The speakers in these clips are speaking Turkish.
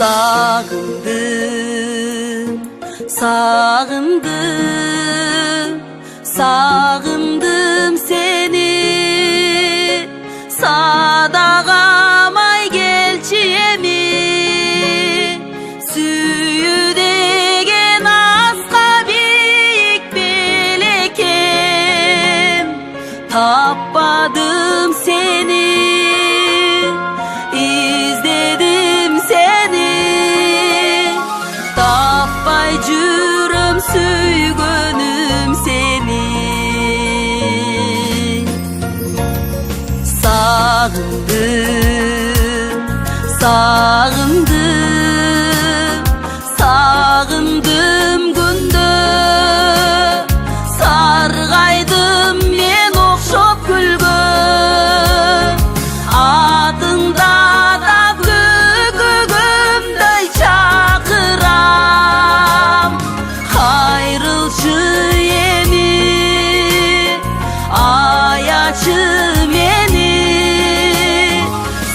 Sağındım, sağındım, sağındım seni. Sadağam ay gelçiyemi, süyü degen asqa biyik belekem. Tapmadım seni, izledim seni. Tapmay jürüm süygönüm seni. Sağındım, sağındım, sağındım gündö. Sargaydım men okşop gülgö. Adında da kökөгümдөй çakıram. Hayrılçı emi, ayaçı meni.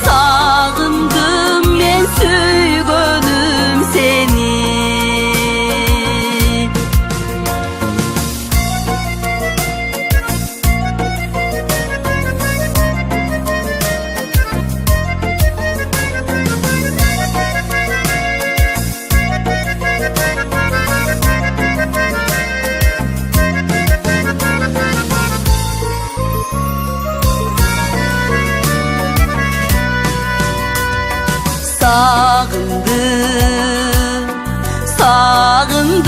Sağındım men süygönüm seni. Sağındım, sağındım,